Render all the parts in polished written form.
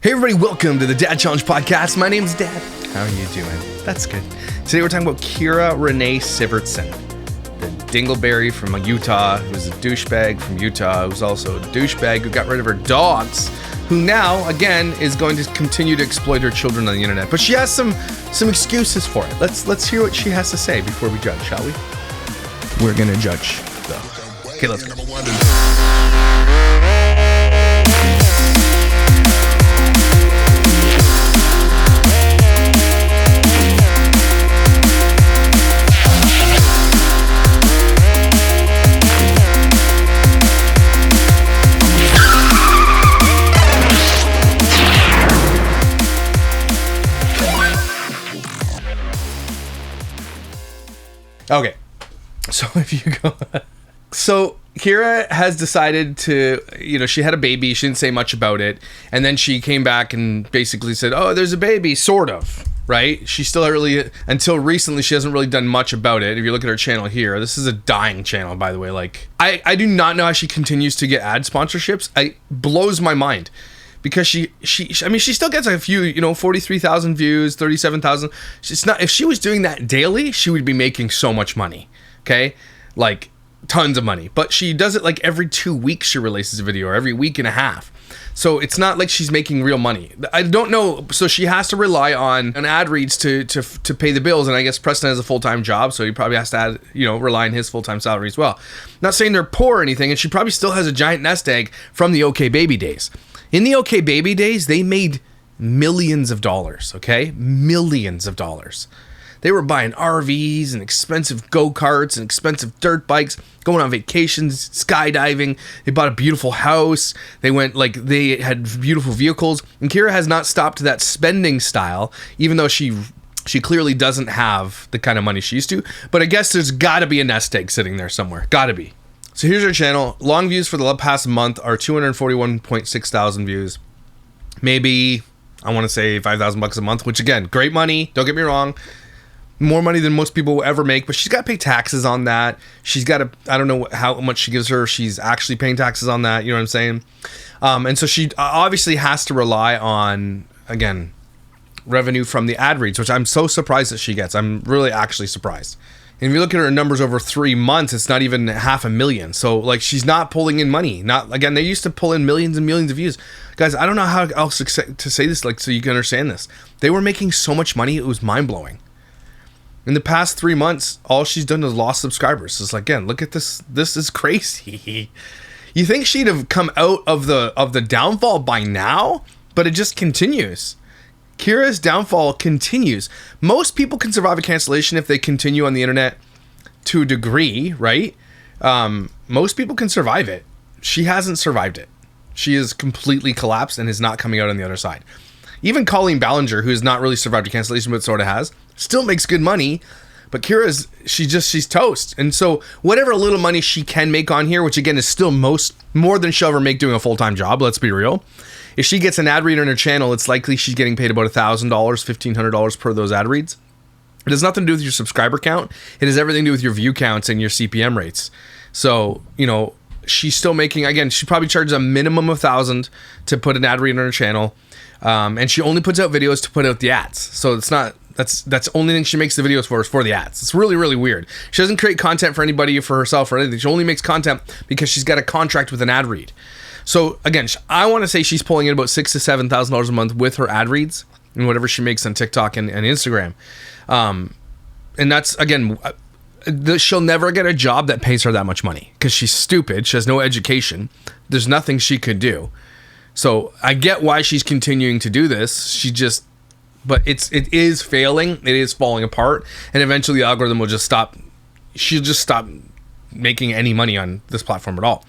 Hey everybody, welcome to the Dad Challenge Podcast. My name's Dad. How are you doing? That's good. Today we're talking about Kyra Sivertson, the dingleberry from Utah, who's a douchebag from Utah, who's also a douchebag who got rid of her dogs, who now, again, is going to continue to exploit her children on the internet. But she has some excuses for it. Let's hear what she has to say before we judge, shall we? We're gonna judge, though. Okay, let's go. Okay, so if you go, so Kyra has decided to, she had a baby. She didn't say much about it, and then she came back and basically said, "Oh, there's a baby," sort of, right? She still until recently, she hasn't really done much about it. If you look at her channel here, this is a dying channel, by the way. Like, I do not know how she continues to get ad sponsorships. It blows my mind. Because she still gets a few, 43,000 views, 37,000. It's not, if she was doing that daily, she would be making so much money. Okay. Like tons of money, but she does it like every 2 weeks. She releases a video, or every week and a half. So it's not like she's making real money. I don't know. So she has to rely on an ad reads to pay the bills. And I guess Preston has a full-time job, so he probably has to rely on his full-time salary as well. Not saying they're poor or anything. And she probably still has a giant nest egg from the OK Baby days. In the OK Baby days, they made millions of dollars, okay? Millions of dollars. They were buying RVs and expensive go-karts and expensive dirt bikes, going on vacations, skydiving. They bought a beautiful house. They had beautiful vehicles. And Kyra has not stopped that spending style, even though she clearly doesn't have the kind of money she used to. But I guess there's got to be a nest egg sitting there somewhere. Got to be. So here's her channel. Long views for the past month are 241.6 thousand views. Maybe, I want to say $5,000 a month, which again, great money. Don't get me wrong. More money than most people will ever make, but she's got to pay taxes on that. She's got to, I don't know how much she gives her. She's actually paying taxes on that. You know what I'm saying? And so she obviously has to rely on, again, revenue from the ad reads, which I'm so surprised that she gets. I'm really actually surprised. And if you look at her numbers over 3 months, it's not even 500,000. So like, she's not pulling in money. Again, they used to pull in millions and millions of views. Guys, I don't know how else to say this, like, so you can understand this. They were making so much money, it was mind blowing. In the past 3 months, all she's done is lost subscribers. It's like, again, look at this. This is crazy. You think she'd have come out of the downfall by now, but it just continues. Kyra's downfall continues. Most people can survive a cancellation if they continue on the internet to a degree, right? Most people can survive it. She hasn't survived it. She is completely collapsed and is not coming out on the other side. Even Colleen Ballinger, who has not really survived a cancellation but sort of has, still makes good money. But she's toast. And so whatever little money she can make on here, which again is still more than she'll ever make doing a full-time job, let's be real. If she gets an ad read on her channel, it's likely she's getting paid about $1,000, $1,500 per those ad reads. It has nothing to do with your subscriber count. It has everything to do with your view counts and your CPM rates. So, she's still making, again, she probably charges a minimum of $1,000 to put an ad read on her channel. And she only puts out videos to put out the ads. So it's not, that's the only thing she makes the videos for is for the ads. It's really, really weird. She doesn't create content for anybody, for herself or anything. She only makes content because she's got a contract with an ad read. So again, I want to say she's pulling in about $6,000 to $7,000 a month with her ad reads and whatever she makes on TikTok and Instagram. And that's, again, she'll never get a job that pays her that much money because she's stupid. She has no education. There's nothing she could do. So I get why she's continuing to do this. But it is failing. It is falling apart. And eventually the algorithm will just stop. She'll just stop making any money on this platform at all.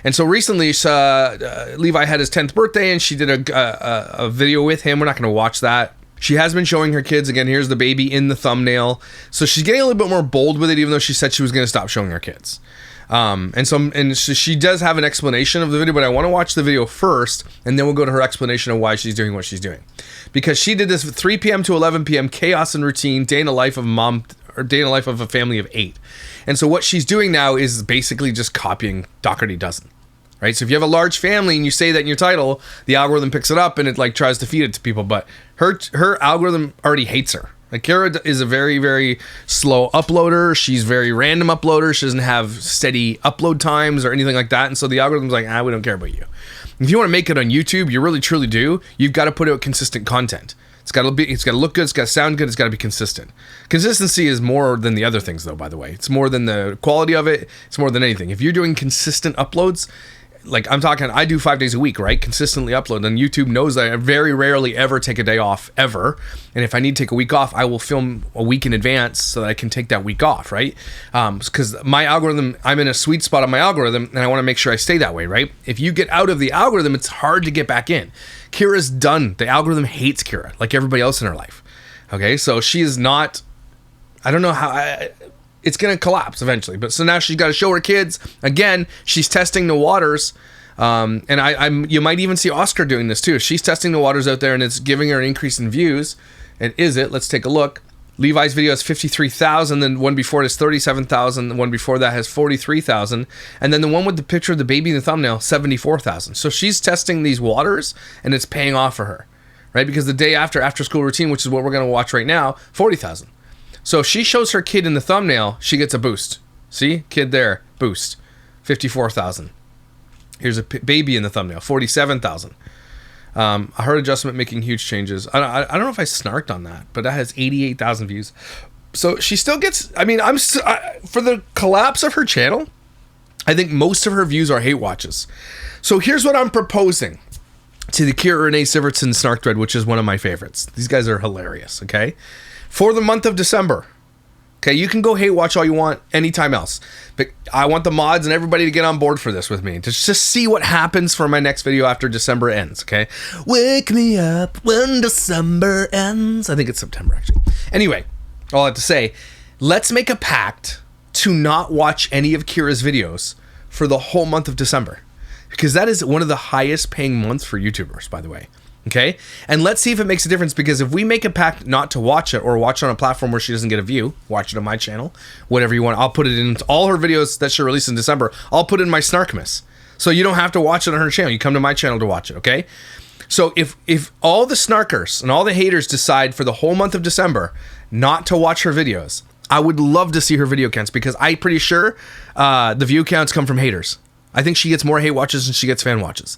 And so recently, Levi had his 10th birthday, and she did a video with him. We're not going to watch that. She has been showing her kids. Again, here's the baby in the thumbnail. So she's getting a little bit more bold with it, even though she said she was going to stop showing her kids. And so she does have an explanation of the video, but I want to watch the video first, and then we'll go to her explanation of why she's doing what she's doing. Because she did this 3 p.m. to 11 p.m. chaos and routine, day in the life of a mom, or day in the life of a family of 8. And so what she's doing now is basically just copying Doherty Dozen. right? So if you have a large family and you say that in your title, the algorithm picks it up and it like tries to feed it to people. But her algorithm already hates her. Like Kyra is a very, very slow uploader. She's very random uploader. She doesn't have steady upload times or anything like that. And so the algorithm's like, we don't care about you. If you want to make it on YouTube, you really truly do. You've got to put out consistent content. It's got to look good. It's got to sound good. It's got to be consistent. Consistency is more than the other things, though. By the way, it's more than the quality of it. It's more than anything. If you're doing consistent uploads, like I'm talking, I do 5 days a week, right? Consistently upload, and YouTube knows that I very rarely ever take a day off ever. And if I need to take a week off, I will film a week in advance so that I can take that week off, right? Because my algorithm, I'm in a sweet spot on my algorithm, and I want to make sure I stay that way, right? If you get out of the algorithm, it's hard to get back in. Kyra's done. The algorithm hates Kyra, like everybody else in her life. Okay, so she is not. I don't know how. It's gonna collapse eventually. But so now she's got to show her kids again. She's testing the waters, and I'm. You might even see Oscar doing this too. She's testing the waters out there, and it's giving her an increase in views. And is it? Let's take a look. Levi's video has 53,000. Then one before it has 37,000. The one before that has 43,000. And then the one with the picture of the baby in the thumbnail, 74,000. So she's testing these waters, and it's paying off for her, right? Because the day after school routine, which is what we're gonna watch right now, 40,000. So if she shows her kid in the thumbnail, she gets a boost. See? Kid there, boost. 54,000. Here's a baby in the thumbnail, 47,000. I heard adjustment making huge changes. I don't know if I snarked on that, but that has 88,000 views. So she still gets, I mean, for the collapse of her channel, I think most of her views are hate watches. So here's what I'm proposing to the Kyra Sivertson snark thread, which is one of my favorites. These guys are hilarious, okay? For the month of December, okay, you can go hate watch all you want anytime else, but I want the mods and everybody to get on board for this with me to just see what happens for my next video after December ends, okay? Wake me up when December ends. I think it's September, actually. Anyway, all I have to say, let's make a pact to not watch any of Kyra's videos for the whole month of December, because that is one of the highest paying months for YouTubers, by the way. Okay, and let's see if it makes a difference, because if we make a pact not to watch it, or watch it on a platform where she doesn't get a view, watch it on my channel, whatever you want. I'll put it in all her videos that she released in December. I'll put it in my Snarkmas, so you don't have to watch it on her channel. You come to my channel to watch it. Okay, so if all the snarkers and all the haters decide for the whole month of December not to watch her videos, I would love to see her video counts, because I'm pretty sure the view counts come from haters. I think she gets more hate watches than she gets fan watches.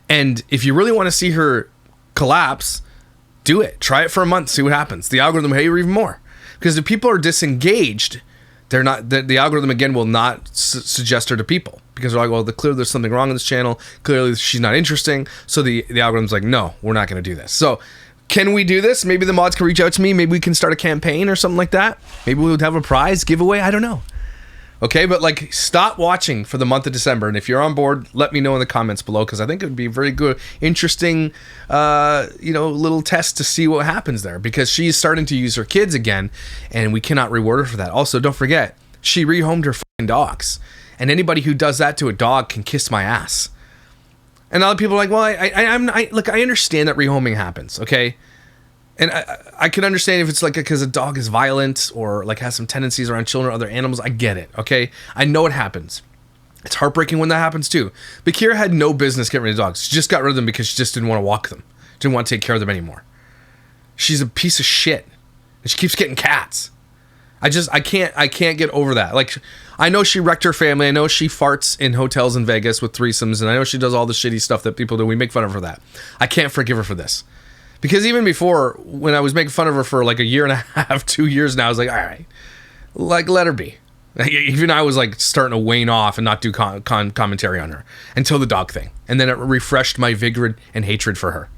And if you really want to see her collapse, do it. Try it for a month, see what happens. The algorithm will hate you even more, because if people are disengaged, they're not. The algorithm again will not suggest her to people, because they're like, well, clearly there's something wrong with this channel. Clearly she's not interesting. So the algorithm's like, no, we're not going to do this. So can we do this? Maybe the mods can reach out to me. Maybe we can start a campaign or something like that. Maybe we would have a prize giveaway. I don't know. Okay, but like, stop watching for the month of December, and if you're on board, let me know in the comments below, because I think it would be a very good, interesting, little test to see what happens there, because she's starting to use her kids again, and we cannot reward her for that. Also, don't forget, she rehomed her fucking dogs, and anybody who does that to a dog can kiss my ass. And other people are like, well, I understand that rehoming happens, okay? And I can understand if it's like because a dog is violent or like has some tendencies around children or other animals. I get it, okay? I know it happens. It's heartbreaking when that happens too. But Kyra had no business getting rid of dogs. She just got rid of them because she just didn't want to walk them. Didn't want to take care of them anymore. She's a piece of shit. And she keeps getting cats. I can't get over that. Like, I know she wrecked her family. I know she farts in hotels in Vegas with threesomes. And I know she does all the shitty stuff that people do. We make fun of her for that. I can't forgive her for this. Because even before, when I was making fun of her for like a year and a half, 2 years now, I was like, all right, like, let her be. Even I was like starting to wane off and not do commentary on her until the dog thing. And then it refreshed my vigor and hatred for her.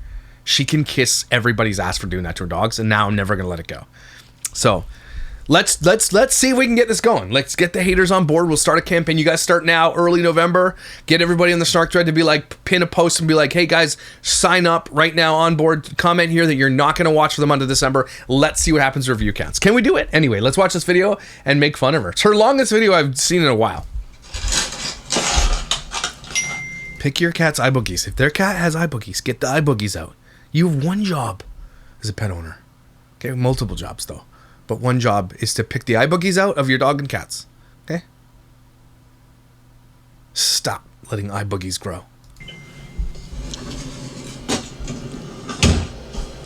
She can kiss everybody's ass for doing that to her dogs, and now I'm never going to let it go. So let's see if we can get this going. Let's get the haters on board. We'll start a campaign. You guys start now, early November. Get everybody on the Snark thread to be like, pin a post and be like, hey guys, sign up right now on board. Comment here that you're not going to watch for the month of December. Let's see what happens to review counts. Can we do it? Anyway, let's watch this video and make fun of her. It's her longest video I've seen in a while. Pick your cat's eye boogies. If their cat has eye boogies, get the eye boogies out. You have one job as a pet owner. Okay, multiple jobs though. But one job is to pick the eye boogies out of your dog and cats. Okay? Stop. letting eye boogies grow.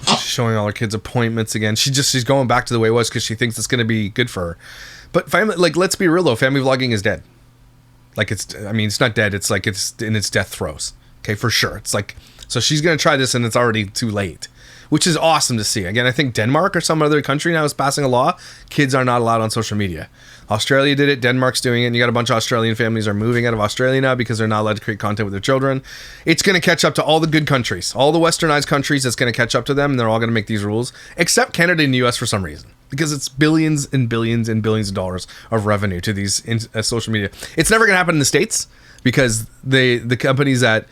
She's showing all her kids appointments again. She's going back to the way it was because she thinks it's going to be good for her. But family, like, let's be real though, family vlogging is dead. Like, it's not dead. It's like it's in its death throes. Okay, for sure. It's like, so she's going to try this and it's already too late, which is awesome to see. Again, I think Denmark or some other country now is passing a law. Kids are not allowed on social media. Australia did it. Denmark's doing it. And you got a bunch of Australian families are moving out of Australia now because they're not allowed to create content with their children. It's going to catch up to all the good countries, all the westernized countries. It's going to catch up to them. And they're all going to make these rules, except Canada and the US for some reason, because it's billions and billions and billions of dollars of revenue to these social media. It's never going to happen in the States because the companies that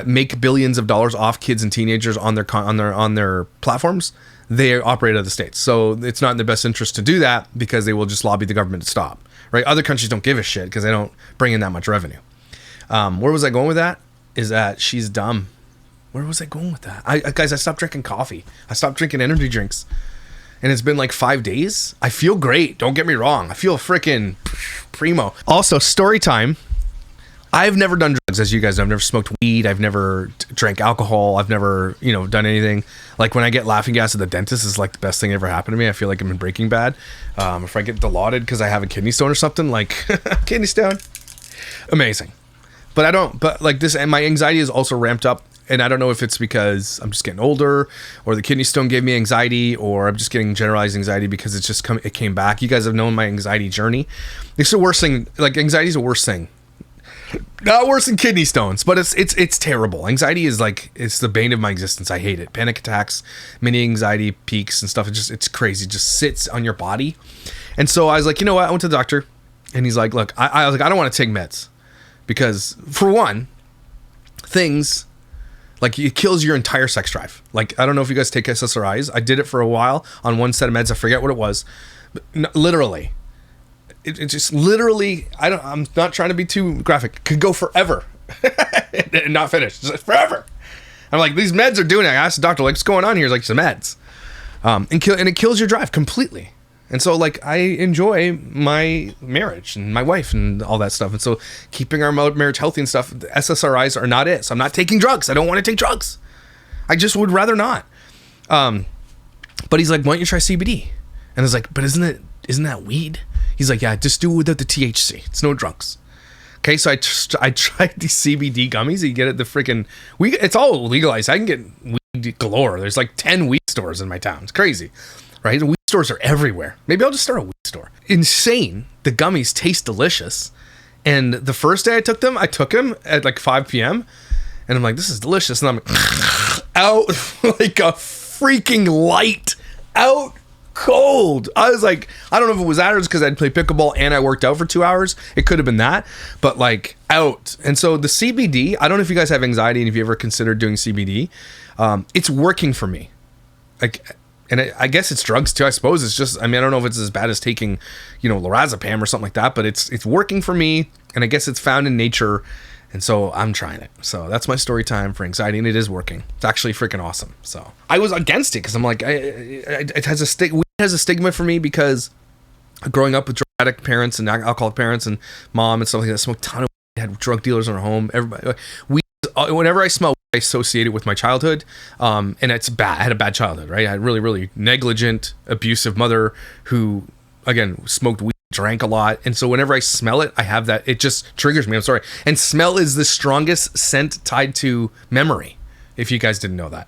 make billions of dollars off kids and teenagers on their platforms, they operate out of the States. So it's not in their best interest to do that because they will just lobby the government to stop, right? Other countries don't give a shit because they don't bring in that much revenue. Where was I going with that? Is that she's dumb. Where was I going with that? Guys, I stopped drinking coffee. I stopped drinking energy drinks. And it's been like 5 days. I feel great. Don't get me wrong. I feel freaking primo. Also, story time. I've never done drugs, as you guys know. I've never smoked weed. I've never drank alcohol. I've never, done anything. Like when I get laughing gas at the dentist, is like the best thing ever happened to me. I feel like I'm in Breaking Bad. If I get dilaudid because I have a kidney stone or something, like kidney stone, amazing. But I don't. But like this, and my anxiety is also ramped up. And I don't know if it's because I'm just getting older, or the kidney stone gave me anxiety, or I'm just getting generalized anxiety because it came back. You guys have known my anxiety journey. It's the worst thing. Like anxiety is the worst thing. Not worse than kidney stones, but it's terrible. Anxiety is like, it's the bane of my existence. I hate it. Panic attacks, mini anxiety peaks and stuff. It's crazy. It just sits on your body. And so I was like, you know what? I went to the doctor and he's like, look, I was like, I don't want to take meds because for one, things like it kills your entire sex drive. Like, I don't know if you guys take SSRIs. I did it for a while on one set of meds. I forget what it was, but literally. It just literally, I'm not trying to be too graphic, could go forever and not finish. Just forever. I'm like, these meds are doing it. I asked the doctor, like, what's going on here? He's like, it's the meds. And it kills your drive completely. And so, like, I enjoy my marriage and my wife and all that stuff. And so keeping our marriage healthy and stuff, the SSRIs are not it. So I'm not taking drugs. I don't want to take drugs. I just would rather not. But he's like, why don't you try CBD? And I was like, but isn't that weed? He's like, yeah, just do it without the THC. It's no drugs. Okay, so I tried these CBD gummies. You get at the freaking it's all legalized. I can get weed galore. There's like 10 weed stores in my town. It's crazy, right? Weed stores are everywhere. Maybe I'll just start a weed store. Insane. The gummies taste delicious. And the first day I took them at like 5 p.m. And I'm like, this is delicious. And I'm out like a freaking light. Out cold. I was like, I don't know if it was that or it's because I'd play pickleball and I worked out for 2 hours. It could have been that, but like out. And so the CBD, I don't know if you guys have anxiety and if you ever considered doing CBD, it's working for me. Like, and I guess it's drugs too. I suppose it's just, I don't know if it's as bad as taking, lorazepam or something like that, but it's working for me. And I guess it's found in nature. And so I'm trying it. So that's my story time for anxiety, and it is working. It's actually freaking awesome. So I was against it because I'm like, it has a stigma for me because growing up with drug addict parents and alcoholic parents and mom and stuff like that, smoked a ton of weed, had drug dealers in our home. Everybody, whenever I smell weed, I associate it with my childhood, and it's bad. I had a bad childhood, right? I had a really, really negligent, abusive mother who, again, smoked weed. Drank a lot, and so whenever I smell it, I have that, it just triggers me. I'm sorry. And smell is the strongest scent tied to memory, if you guys didn't know that.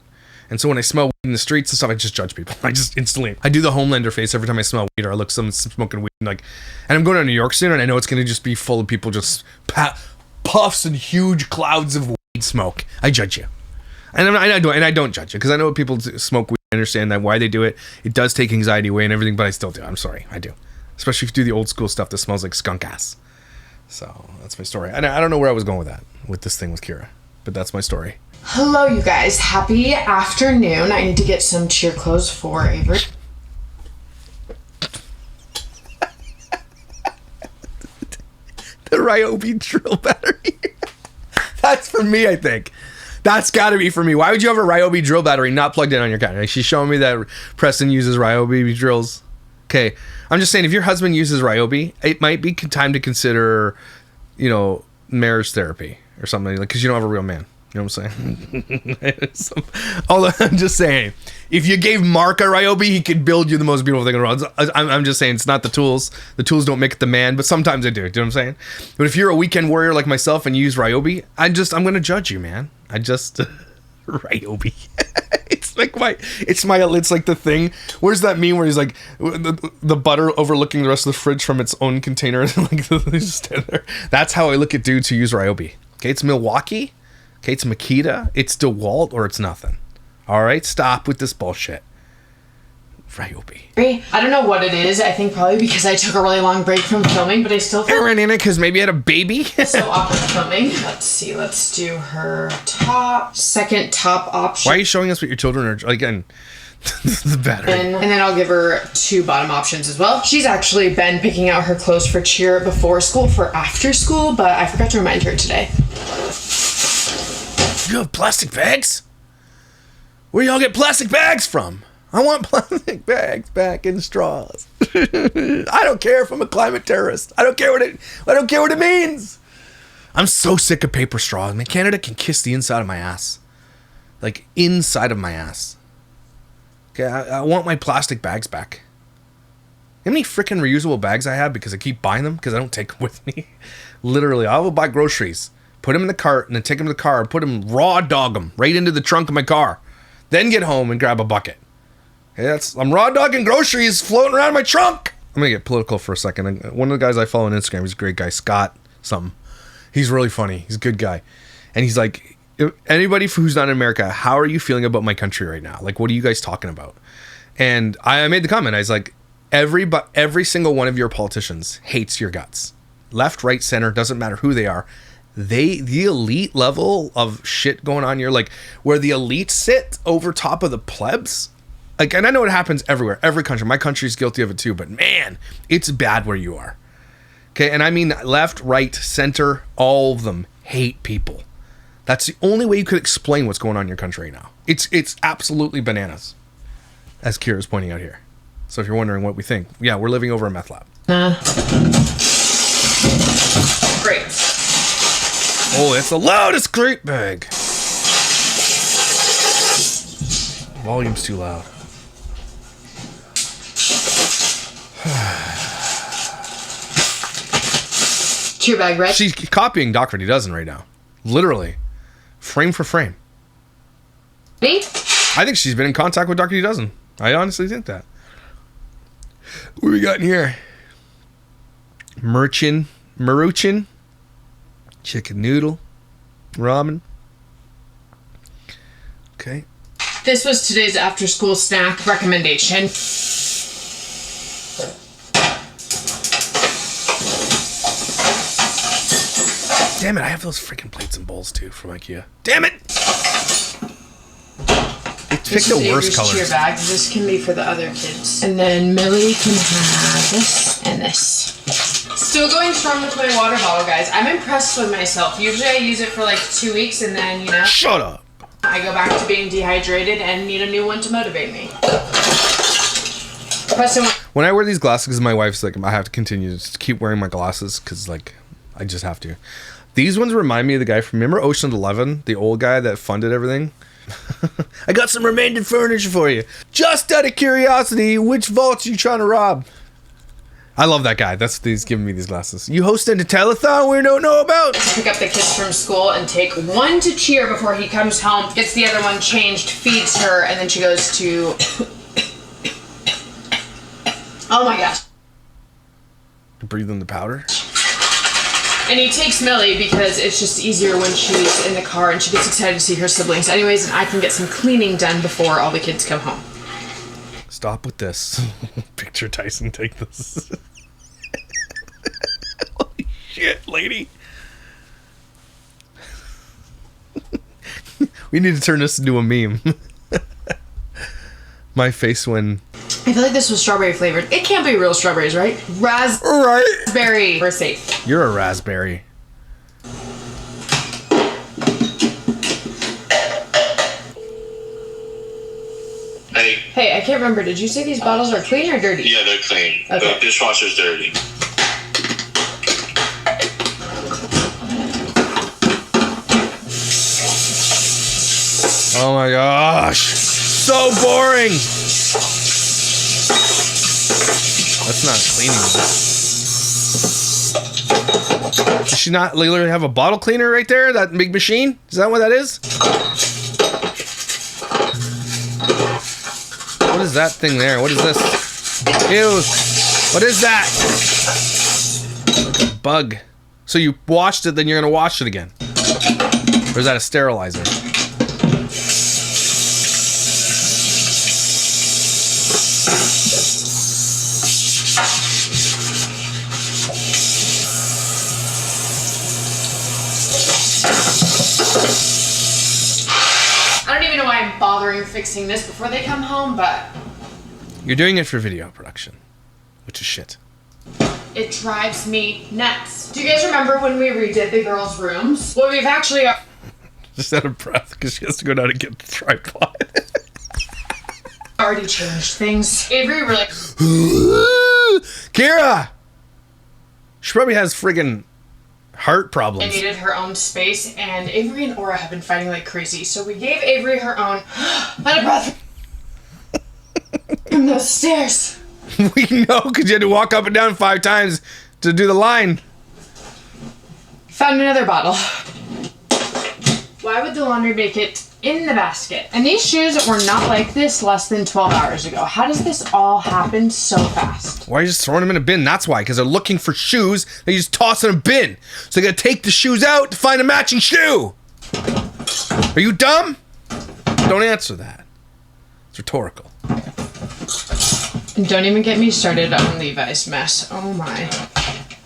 And so when I smell weed in the streets and stuff, I just judge people. I just instantly, I do the Homelander face every time I smell weed or I look someone smoking weed, and I'm going to New York soon, and I know it's going to just be full of people just puffs and huge clouds of weed smoke. I judge you. And I don't judge you because I know people smoke weed. I understand that why they do it. It does take anxiety away and everything, but I still do. I'm sorry. I do. Especially if you do the old school stuff that smells like skunk ass. So that's my story. I don't know where I was going with this thing with Kyra, but that's my story. Hello, you guys. Happy afternoon. I need to get some cheer clothes for Avery. The Ryobi drill battery. That's for me, I think. That's got to be for me. Why would you have a Ryobi drill battery not plugged in on your counter? Like, she's showing me that Preston uses Ryobi drills. Okay, I'm just saying, if your husband uses Ryobi, it might be time to consider, marriage therapy or something, like, because you don't have a real man. You know what I'm saying? Although I'm just saying, if you gave Mark a Ryobi, he could build you the most beautiful thing in the world. I'm just saying, it's not the tools. The tools don't make the man, but sometimes they do. Do you know what I'm saying? But if you're a weekend warrior like myself and you use Ryobi, I'm going to judge you, man. Ryobi. It's like the thing. Where's that meme where he's like the butter overlooking the rest of the fridge from its own container? Like, they just stand there. That's how I look at dudes who use Ryobi. Okay, it's Milwaukee. Okay, it's Makita, it's DeWalt, or it's nothing. All right, stop with this bullshit. Ryobi. I don't know what it is. I think probably because I took a really long break from filming, but I still feel Aaron in it because maybe I had a baby. so awkward filming. Let's see. Let's do her second top option. Why are you showing us what your children are? Again, the battery. And then I'll give her 2 bottom options as well. She's actually been picking out her clothes for cheer before school for after school, but I forgot to remind her today. You have plastic bags? Where y'all get plastic bags from? I want plastic bags back in straws. I don't care if I'm a climate terrorist. I don't care what it means. I'm so sick of paper straws, man. Canada can kiss the inside of my ass. Like, inside of my ass. Okay, I want my plastic bags back. How many freaking reusable bags I have because I keep buying them because I don't take them with me? Literally, I will buy groceries, put them in the cart, and then take them to the car, put them, raw dog them right into the trunk of my car. Then get home and grab a bucket. Okay, I'm raw dogging groceries floating around my trunk. I'm going to get political for a second. One of the guys I follow on Instagram, he's a great guy, Scott something. He's really funny. He's a good guy. And he's like, anybody who's not in America, how are you feeling about my country right now? Like, what are you guys talking about? And I made the comment. I was like, every single one of your politicians hates your guts. Left, right, center, doesn't matter who they are. The elite level of shit going on here, like where the elites sit over top of the plebs. Like, and I know it happens everywhere, every country. My country's guilty of it too, but man, it's bad where you are. Okay, and I mean left, right, center, all of them hate people. That's the only way you could explain what's going on in your country right now. It's absolutely bananas, as Kyra's pointing out here. So if you're wondering what we think, yeah, we're living over a meth lab. Great. Oh, it's the loudest grape bag. Volume's too loud. Cheer bag, right? She's copying Doc Freddy Dozen right now. Literally. Frame for frame. Me? I think she's been in contact with Dr. Dozen. I honestly think that. What we got in here? Maruchan, chicken noodle, ramen. Okay. This was today's after school snack recommendation. Damn it, I have those freaking plates and bowls too from IKEA. Damn it! Pick the worst colors. Cheer bag. This can be for the other kids. And then Millie can have this and this. Still going strong with my water bottle, guys. I'm impressed with myself. Usually I use it for like 2 weeks and then, you know. Shut up! I go back to being dehydrated and need a new one to motivate me. When I wear these glasses, my wife's like, I have to continue to keep wearing my glasses because, like, I just have to. These ones remind me of the guy from, remember Ocean 11? The old guy that funded everything? I got some remaining furniture for you. Just out of curiosity, which vaults are you trying to rob? I love that guy. He's giving me these glasses. You hosting a telethon we don't know about? Pick up the kids from school and take one to cheer before he comes home, gets the other one changed, feeds her, and then she goes to... Oh my gosh. Breathe in the powder? And he takes Millie because it's just easier when she's in the car and she gets excited to see her siblings anyways, and I can get some cleaning done before all the kids come home. Stop with this. Picture Tyson take this. Holy shit, lady. We need to turn this into a meme. My face when... I feel like this was strawberry flavored. It can't be real strawberries, right? Raspberry. We're safe. You're a raspberry. Hey, I can't remember. Did you say these bottles are clean or dirty? Yeah, they're clean. Okay. The dishwasher's dirty. my gosh. So boring. That's not cleaning. Does she not literally have a bottle cleaner right there? That big machine? Is that what that is? What is that thing there? What is this? Ew. What is that? Like a bug. So you washed it, then you're gonna wash it again. Or is that a sterilizer? I don't even know why I'm bothering fixing this before they come home, but You're doing it for video production, which is shit. it drives me nuts. Do you guys remember when we redid the girls' rooms? Well, we've actually Just out of breath because she has to go down and get the tripod. already changed things. Avery really... Kyra! She probably has friggin' heart I problems. needed her own space, and Avery and Aura have been fighting like crazy, so we gave Avery her own... Out of breath. From those stairs. We know because you had to walk up and down 5 times to do the line. Found another bottle. Why would the laundry make it in the basket? And these shoes were not like this less than 12 hours ago. How does this all happen so fast? Why are you just throwing them in a bin? That's why, because they're looking for shoes. They just toss in a bin. So they gotta take the shoes out to find a matching shoe. Are you dumb? Don't answer that. It's rhetorical. And don't even get me started on Levi's mess. Oh my.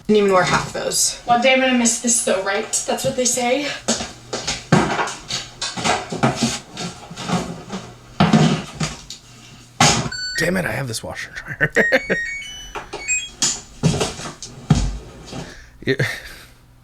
Didn't even wear half those. One day I'm gonna miss this though, right? That's what they say. Damn it, I have this washer and dryer. Yeah.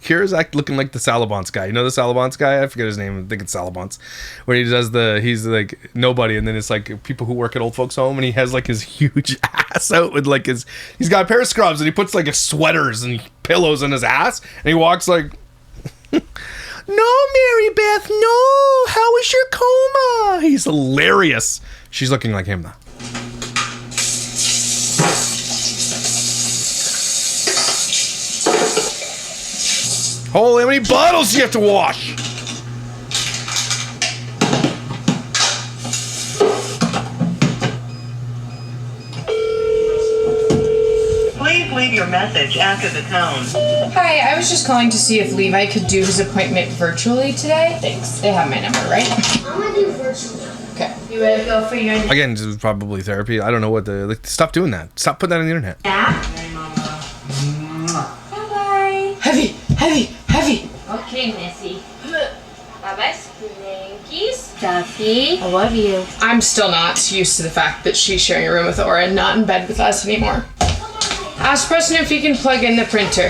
Kyra's looking like the Salabons guy. You know the Salabons guy? I forget his name. I think it's Salabons. Where he does he's like nobody, and then it's like people who work at old folks' home, and he has like his huge ass out with like he's got a pair of scrubs, and he puts like his sweaters and pillows in his ass, and he walks like, no, Mary Beth, no, how was your coma? He's hilarious. She's looking like him though. Holy, how many bottles do you have to wash? Please leave your message after the tone. Hi, I was just calling to see if Levi could do his appointment virtually today. Thanks. They have my number, right? I'm gonna do virtually. Okay. You ready to go for your Again, this is probably therapy. I don't know what stop doing that. Stop putting that on the internet. nap? Bye-bye. Heavy, heavy, heavy. Okay, Missy. Bye-bye, Slinky. Stuffy. I love you. I'm still not used to the fact that she's sharing a room with Aura and not in bed with us anymore. Ask Preston if he can plug in the printer.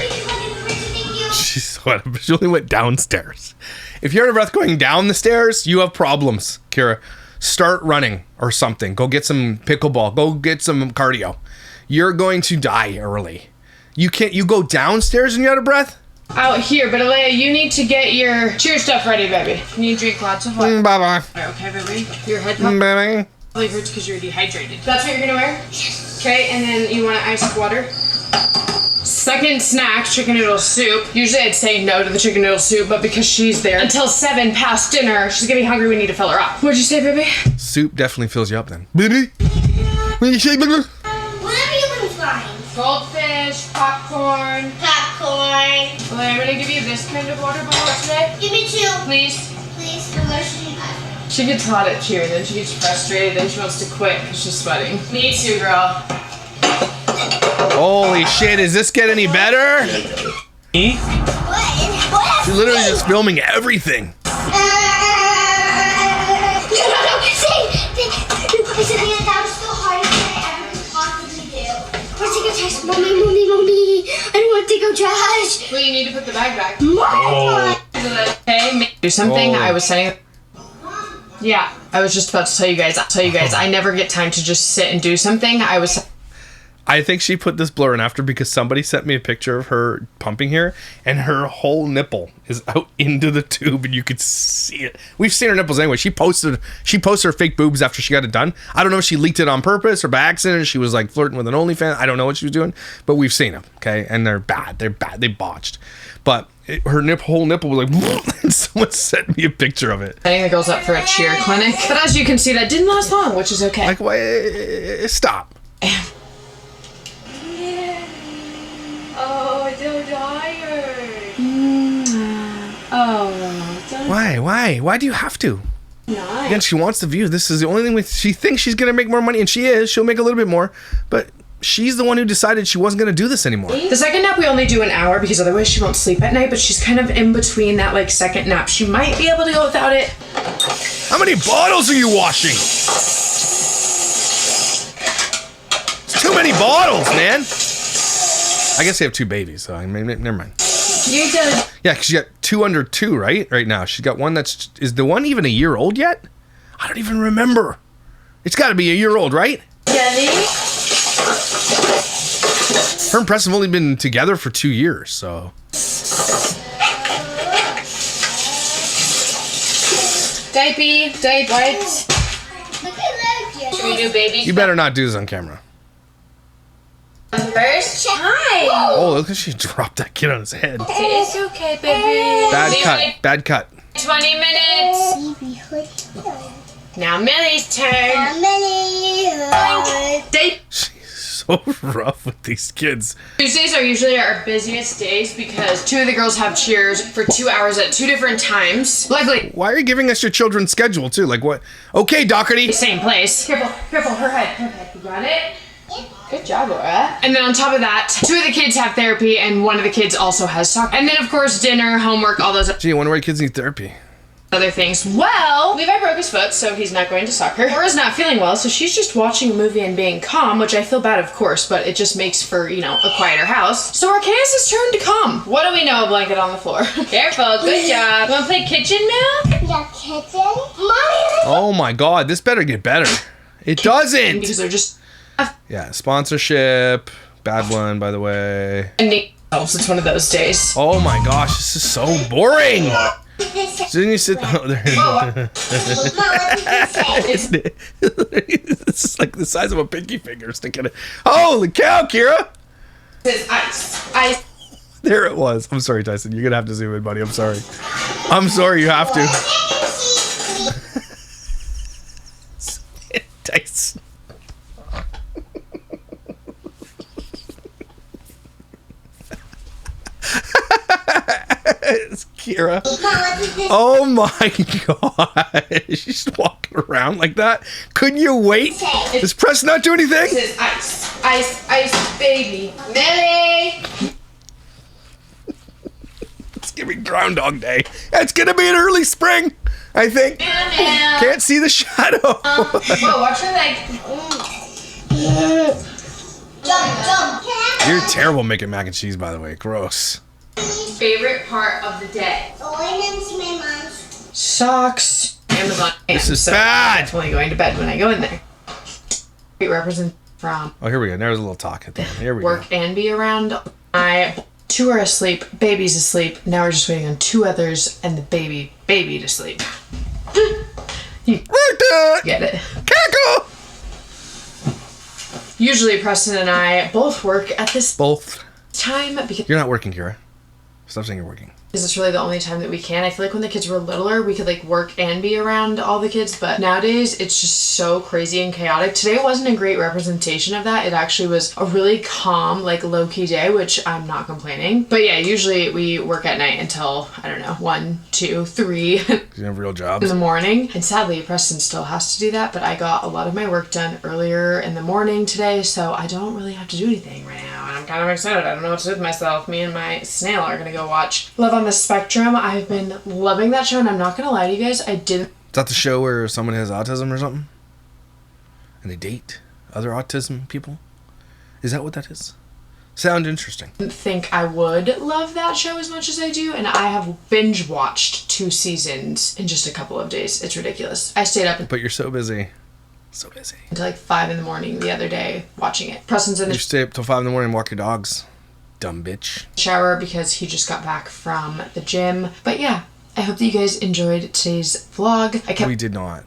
She only went downstairs. If you're out of breath going down the stairs, you have problems, Kyra. Start running or something. Go get some pickleball. Go get some cardio. You're going to die early. You go downstairs and you're out of breath? Out here, but Alea, you need to get your cheer stuff ready, baby. You need to drink lots of water. Bye-bye. Okay, baby. Your head probably Bye-bye. hurts because you're dehydrated. That's what you're gonna wear? Okay, and then you want iced water. Second snack, chicken noodle soup. Usually I'd say no to the chicken noodle soup, but because she's there until 7 past dinner, she's gonna be hungry, we need to fill her up. What'd you say, baby? Soup definitely fills you up then. Baby? When you say baby? Whatever you can find. Goldfish, popcorn. Popcorn. Well, I'm gonna give you this kind of water bottle today. Give me 2. Please. Please. I'm going to She gets hot at cheer, then she gets frustrated, then she wants to quit because she's sweating. Me too, girl. Holy shit, does this get any better? What? You're literally just filming everything. No. Say, that was the hardest thing I ever could possibly do. We're taking a text. Mommy. I don't want to take out trash. Well, you need to put the bag back. What? Okay, do something. Oh. I was saying. Yeah, I was just about to tell you guys. I never get time to just sit and do something. I think she put this blur in after because somebody sent me a picture of her pumping here, and her whole nipple is out into the tube, and you could see it. We've seen her nipples anyway. She posted her fake boobs after she got it done. I don't know if she leaked it on purpose or by accident. She was like flirting with an OnlyFans. I don't know what she was doing, but we've seen them. Okay, and they're bad. They're bad. They botched. But her whole nipple was like, and someone sent me a picture of it. Setting the girls up for a cheer clinic, but as you can see, that didn't last long, which is okay. Like, why? Stop. Oh, it's so tired. Oh, don't. Why do you have to? Nice. Again, she wants the view. This is the only thing. She thinks she's gonna make more money, and she is. She'll make a little bit more, but she's the one who decided she wasn't gonna do this anymore. The second nap we only do an hour because otherwise she won't sleep at night, but she's kind of in between that like second nap. She might be able to go without it. How many bottles are you washing? It's too many bottles, man. I guess they have 2 babies, so I mean, never mind. You done. Yeah, because she got 2 under 2, right? Right now. She's got one is the one even a year old yet? I don't even remember. It's got to be a year old, right? Daddy? Her and Preston have only been together for 2 years, so. Diaper wipes. Should we do baby? You better not do this on camera. First? Hi. Oh, look at she dropped that kid on his head. It's okay, baby. Bad cut. 20 minutes. Now Millie's turn. Day. She's so rough with these kids. Tuesdays are usually our busiest days because 2 of the girls have cheers for 2 hours at 2 different times. Luckily, Why are you giving us your children's schedule too? Like what? Okay, Doherty. same place. Careful, her head. You got it? Good job, Laura. And then on top of that, 2 of the kids have therapy and 1 of the kids also has soccer. And then of course dinner, homework, all those Gee, I wonder why kids need therapy. other things. Well, Levi broke his foot, so he's not going to soccer. Laura's not feeling well, so she's just watching a movie and being calm, which I feel bad, of course, but it just makes for, a quieter house. So Archaeus' turn to come. What do we know? A blanket on the floor. Careful, good job. Want to play kitchen, Mel? The kitchen? Mommy! Oh my God, this better get better. It doesn't. Because they're just Yeah, sponsorship. Bad one, by the way. ending themselves. It's one of those days. Oh my gosh, this is so boring. Didn't you sit? Oh, there. Mom, what did you say? It's like the size of a pinky finger sticking it. Holy cow, Kyra! It's ice. There it was. I'm sorry, Tyson. You're gonna have to zoom in, buddy. I'm sorry. I'm sorry. You have to. Tyson. It's Kyra. Mom, what did you say? Oh my God. She's walking around like that. Couldn't you wait? Does Press not do anything? It's ice, baby. Millie! It's gonna be Groundhog Day. It's gonna be an early spring, I think. Meow. Can't see the shadow. Whoa, watch your leg. Jump. You're terrible making mac and cheese, by the way. Gross. Favorite part of the day? Going into my mom's. Socks. Amazon. This is So bad. I'm definitely going to bed when I go in there. It represents from Oh, here we go. There's a little talk at the end. Here we work and be around. 2 are asleep. Baby's asleep. Now we're just waiting on 2 others and the baby to sleep. go. Right there. Get it? Cackle. Usually Preston and I both work at this Both. time because You're not working, Kyra. Stop saying you're working. it's really the only time that we can. I feel like when the kids were littler, we could like work and be around all the kids, but nowadays it's just so crazy and chaotic. Today wasn't a great representation of that. It actually was a really calm, like low-key day, which I'm not complaining. But yeah, usually we work at night until, I don't know, 1, 2, 3 You have real in jobs. the morning. And sadly, Preston still has to do that, but I got a lot of my work done earlier in the morning today, so I don't really have to do anything right now. And I'm kind of excited. I don't know what to do with myself. Me and my snail are gonna go watch Love on the Spectrum. I've been loving that show, and I'm not gonna lie to you guys, I didn't Is that the show where someone has autism or something? And they date other autism people? Is that what that is? Sound interesting. think I would love that show as much as I do, and I have binge watched 2 seasons in just a couple of days. It's ridiculous. I stayed up But you're so busy. So busy. Until like 5 in the morning the other day watching it. Preston's in You the stay up till 5 in the morning and walk your dogs. Dumb bitch. shower because he just got back from the gym. But yeah, I hope that you guys enjoyed today's vlog. We did not.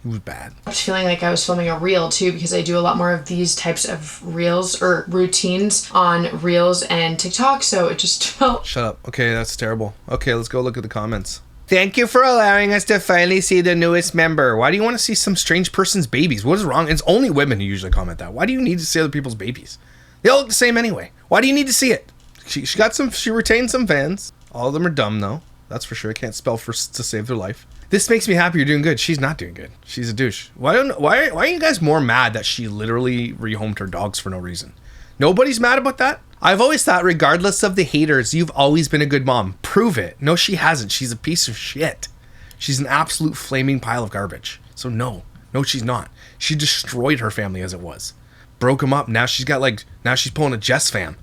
It was bad. I was feeling like I was filming a reel too because I do a lot more of these types of reels or routines on reels and TikTok, so it just felt... Shut up. Okay, that's terrible. Okay, let's go look at the comments. Thank you for allowing us to finally see the newest member. Why do you want to see some strange person's babies? What is wrong? It's only women who usually comment that. Why do you need to see other people's babies? They all look the same anyway. Why do you need to see it? She retained some fans. All of them are dumb though. That's for sure. Can't spell to save their life. This makes me happy you're doing good. She's not doing good. She's a douche. Why are you guys more mad that she literally rehomed her dogs for no reason? Nobody's mad about that? I've always thought, regardless of the haters, you've always been a good mom. Prove it. No, she hasn't. She's a piece of shit. She's an absolute flaming pile of garbage. So no, she's not. She destroyed her family as it was. Broke them up. Now she's pulling a Jess fam.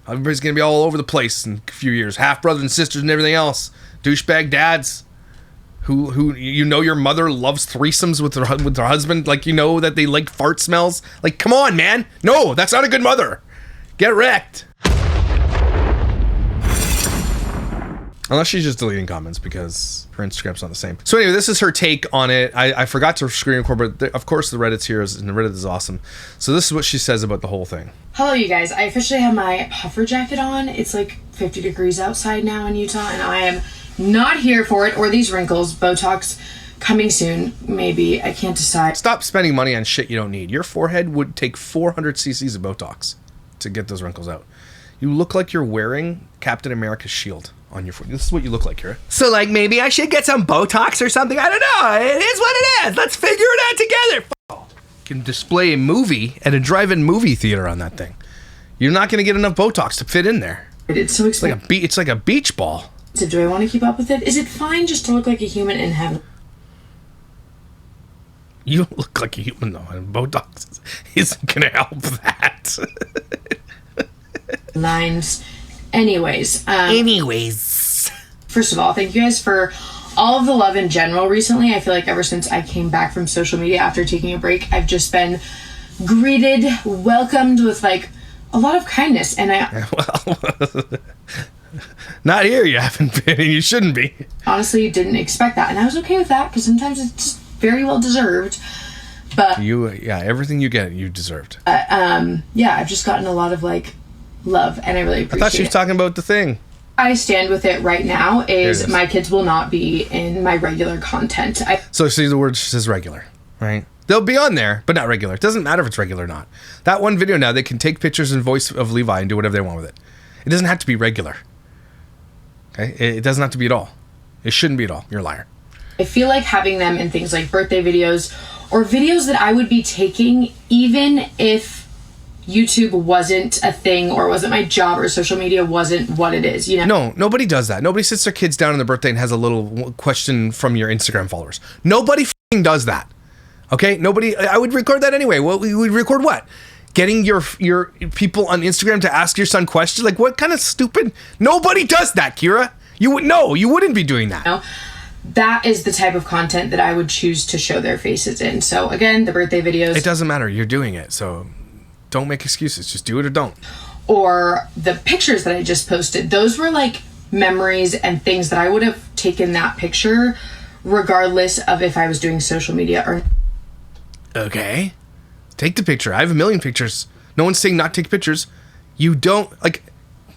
Everybody's going to be all over the place in a few years. Half brothers and sisters and everything else. Douchebag dads. Who your mother loves threesomes with her husband, like that they like fart smells. Like, come on, man. No, that's not a good mother. Get wrecked. Unless she's just deleting comments because her Instagram's not the same. So anyway, this is her take on it. I forgot to screen record, but of course the Reddit's here, and the Reddit is awesome. So this is what she says about the whole thing. Hello, you guys. I officially have my puffer jacket on. It's like 50 degrees outside now in Utah, and I am not here for it or these wrinkles. Botox coming soon, maybe. I can't decide. Stop spending money on shit you don't need. Your forehead would take 400 cc's of Botox to get those wrinkles out. You look like you're wearing Captain America's shield on your forehead. This is what you look like, Kyra. So, like, maybe I should get some Botox or something. I don't know. It is what it is. Let's figure it out together. You can display a movie at a drive-in movie theater on that thing. You're not going to get enough Botox to fit in there. It's so expensive. It's like a beach ball. So do I want to keep up with it? Is it fine just to look like a human and have... You don't look like a human, though, and Botox isn't going to help that. lines? Anyways. First of all, thank you guys for all of the love in general recently. I feel like ever since I came back from social media after taking a break, I've just been greeted, welcomed with, like, a lot of kindness, and not here you haven't been, and you shouldn't be. Honestly, didn't expect that, and I was okay with that, because sometimes it's just very well deserved, but... everything you get, you deserved. I've just gotten a lot of, like, love, and I really appreciate it. I thought she was talking about the thing. I stand with it right now, is my kids will not be in my regular content. So see the word says regular, right? They'll be on there, but not regular. It doesn't matter if it's regular or not. That one video now, they can take pictures and voice of Levi and do whatever they want with it. It doesn't have to be regular. Okay? It doesn't have to be at all. It shouldn't be at all. You're a liar. I feel like having them in things like birthday videos or videos that I would be taking even if YouTube wasn't a thing or wasn't my job or social media wasn't what it is, No, nobody does that. Nobody sits their kids down on their birthday and has a little question from your Instagram followers. Nobody f***ing does that. Okay? Nobody... I would record that anyway. Well, we would record what? Getting your people on Instagram to ask your son questions? Like, what kind of stupid... Nobody does that, Kyra. You wouldn't be doing that. No. That is the type of content that I would choose to show their faces in. So, again, the birthday videos... It doesn't matter. You're doing it, so... Don't make excuses. Just do it or don't. Or the pictures that I just posted. Those were like memories and things that I would have taken that picture regardless of if I was doing social media or... Okay. Take the picture. I have a million pictures. No one's saying not take pictures. You don't...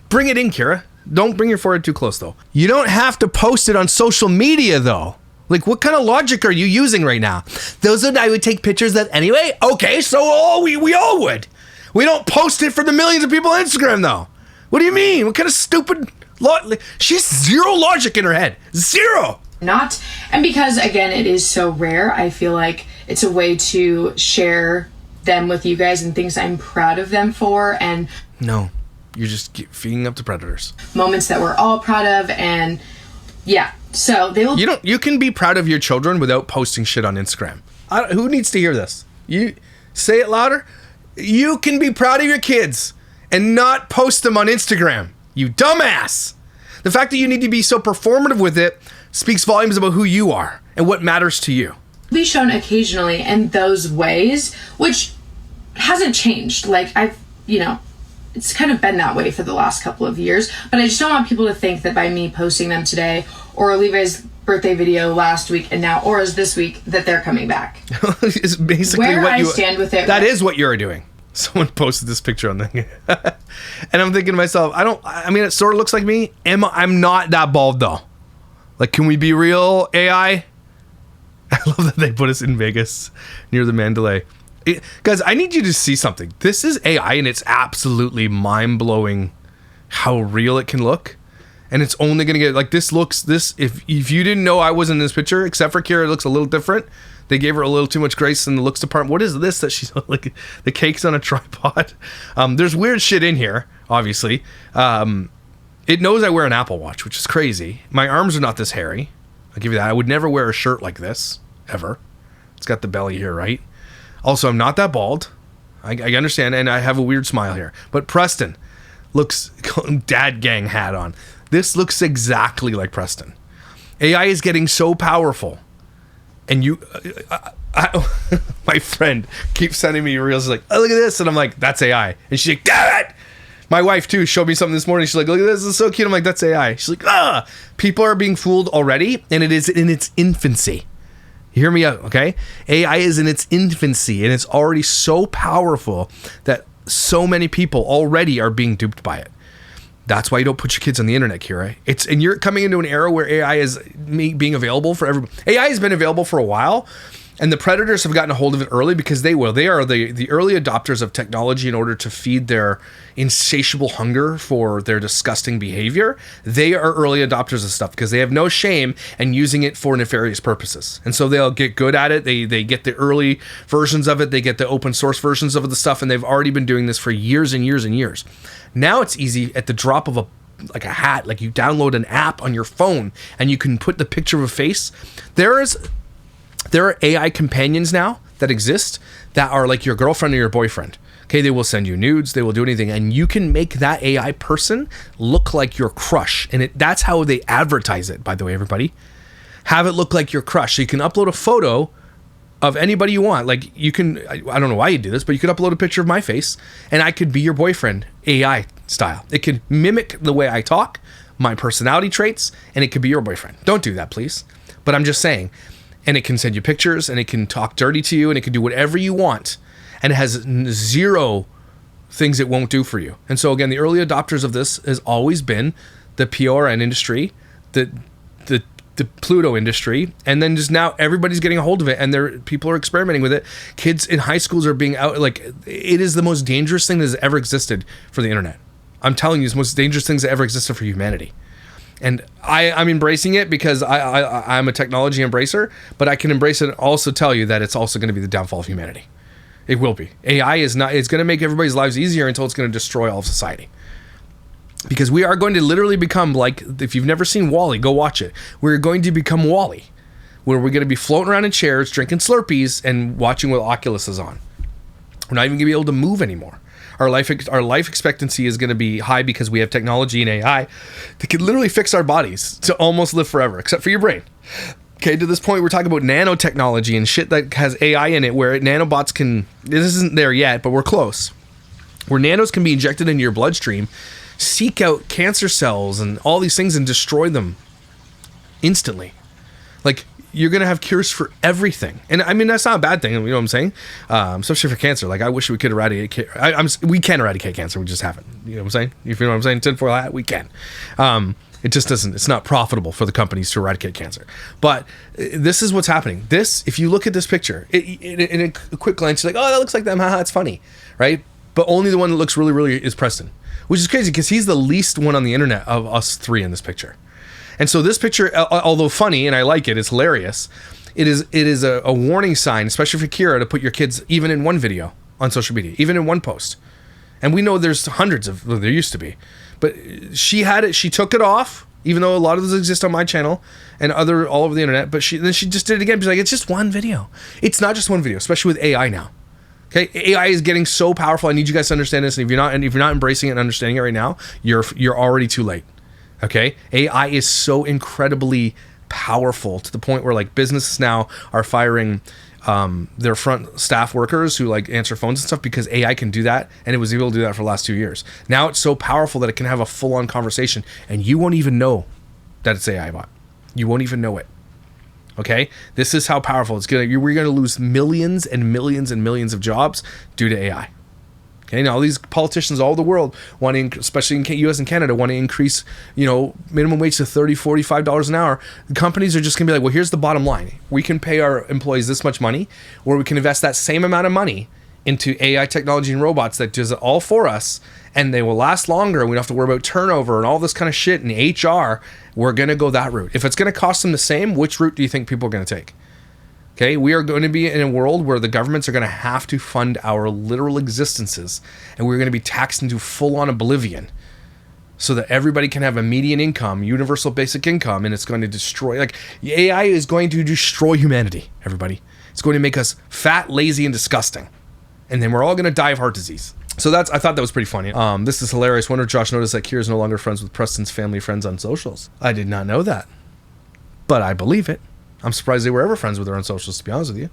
bring it in, Kyra. Don't bring your forehead too close, though. You don't have to post it on social media, though. What kind of logic are you using right now? Those would I would take pictures of anyway? Okay, so we all would. We don't post it for the millions of people on Instagram, though. What do you mean? What kind of stupid... She has zero logic in her head. Zero! Not. And because, again, it is so rare, I feel like it's a way to share them with you guys and things I'm proud of them for. And no, you're just feeding up to predators. Moments that we're all proud of, and yeah. So they will... You can be proud of your children without posting shit on Instagram. Who needs to hear this? You say it louder. You can be proud of your kids and not post them on Instagram. You dumbass. The fact that you need to be so performative with it speaks volumes about who you are and what matters to you. be shown occasionally in those ways, which hasn't changed. Like, it's kind of been that way for the last couple of years, but I just don't want people to think that by me posting them today, or Levi's birthday video last week and now Aura's this week, that they're coming back. It's basically where what I you stand with it. That is what you're doing. Someone posted this picture on the and I'm thinking to myself, it sort of looks like me. I'm not that bald though. Like, can we be real, AI? I love that they put us in Vegas near the Mandalay. Guys, I need you to see something. This is AI, and it's absolutely mind-blowing how real it can look. And it's only going to get, like, if you didn't know I was in this picture, except for Kyra, it looks a little different. They gave her a little too much grace in the looks department. What is this that she's, like, the cake's on a tripod? There's weird shit in here, obviously. It knows I wear an Apple Watch, which is crazy. My arms are not this hairy. I'll give you that. I would never wear a shirt like this, ever. It's got the belly here, right? Also, I'm not that bald. I understand, and I have a weird smile here. But Preston looks, dad gang hat on. This looks exactly like Preston. AI is getting so powerful. And my friend keeps sending me reels like, oh, look at this. And I'm like, that's AI. And she's like, damn it. My wife, too, showed me something this morning. She's like, look at this. It's so cute. I'm like, that's AI. She's like, people are being fooled already, and it is in its infancy. You hear me out, okay? AI is in its infancy, and it's already so powerful that so many people already are being duped by it. That's why you don't put your kids on the internet, Kyra. And you're coming into an era where AI is being available for everybody. AI has been available for a while, and the predators have gotten a hold of it early because they are the early adopters of technology in order to feed their insatiable hunger for their disgusting behavior. They are early adopters of stuff because they have no shame in using it for nefarious purposes. And so they'll get good at it. They get the early versions of it. They get the open source versions of the stuff, and they've already been doing this for years and years and years. Now it's easy at the drop of a hat. Like, you download an app on your phone and you can put the picture of a face. There are AI companions now that exist that are like your girlfriend or your boyfriend. Okay, they will send you nudes, they will do anything, and you can make that AI person look like your crush. And that's how they advertise it, by the way, everybody. Have it look like your crush. So you can upload a photo of anybody you want. Like, you can, I don't know why you do this, but you could upload a picture of my face, and I could be your boyfriend, AI style. It could mimic the way I talk, my personality traits, and it could be your boyfriend. Don't do that, please. But I'm just saying. And it can send you pictures, and it can talk dirty to you, and it can do whatever you want. And it has zero things it won't do for you. And so, again, the early adopters of this has always been the PRN industry, the Pluto industry, and then just now everybody's getting a hold of it, and people are experimenting with it. Kids in high schools are being out, like, it is the most dangerous thing that has ever existed for the internet. I'm telling you, it's the most dangerous things that ever existed for humanity. And I'm embracing it because I'm a technology embracer, but I can embrace it and also tell you that it's also going to be the downfall of humanity. It will be. AI is not, it's going to make everybody's lives easier until it's going to destroy all of society. Because we are going to literally become like, if you've never seen WALL-E, go watch it. We're going to become WALL-E, where we're going to be floating around in chairs, drinking Slurpees, and watching what Oculus is on. We're not even going to be able to move anymore. Our life expectancy is going to be high because we have technology and AI that can literally fix our bodies to almost live forever, except for your brain. Okay, to this point, we're talking about nanotechnology and shit that has AI in it, where nanobots can, this isn't there yet, but we're close, where nanos can be injected into your bloodstream, seek out cancer cells and all these things and destroy them instantly. Like, you're going to have cures for everything. And I mean, that's not a bad thing, you know what I'm saying? Especially for cancer. Like, I wish we could eradicate, we can eradicate cancer, we just haven't. You know what I'm saying? If you know what I'm saying, tinfoil hat, we can. It just doesn't, it's not profitable for the companies to eradicate cancer. But this is what's happening. This, if you look at this picture, in a quick glance, you're like, oh, that looks like them, haha, it's funny, right? But only the one that looks really, really is Preston, which is crazy because he's the least one on the internet of us three in this picture. And so this picture, although funny, and I like it, it's hilarious, it is a warning sign, especially for Kyra, to put your kids even in one video on social media, even in one post. And we know there's hundreds of, well, there used to be. But she had it, she took it off, even though a lot of those exist on my channel and all over the internet, but then she just did it again. She's like, it's just one video. It's not just one video, especially with AI now. Okay, AI is getting so powerful. I need you guys to understand this. And if you're not embracing it and understanding it right now, you're already too late. Okay, AI is so incredibly powerful to the point where like businesses now are firing their front staff workers who like answer phones and stuff because AI can do that, and it was able to do that for the last 2 years. Now it's so powerful that it can have a full-on conversation, and you won't even know that it's AI bot. You won't even know it. Okay, this is how powerful it's gonna. We're gonna lose millions and millions and millions of jobs due to AI. Okay, now all these politicians all over the world want to, especially in U.S. and Canada, want to increase, minimum wage to $30, $45 an hour. The companies are just going to be like, well, here's the bottom line. We can pay our employees this much money, or we can invest that same amount of money into AI technology and robots that does it all for us, and they will last longer. We don't have to worry about turnover and all this kind of shit and HR. We're going to go that route. If it's going to cost them the same, which route do you think people are going to take? Okay, we are going to be in a world where the governments are going to have to fund our literal existences, and we're going to be taxed into full-on oblivion so that everybody can have a median income, universal basic income, and it's going to destroy, AI is going to destroy humanity, everybody. It's going to make us fat, lazy, and disgusting. And then we're all going to die of heart disease. So I thought that was pretty funny. This is hilarious. Wonder if Josh noticed that Kyra's no longer friends with Preston's family friends on socials. I did not know that, but I believe it. I'm surprised they were ever friends with her on socials, to be honest with you.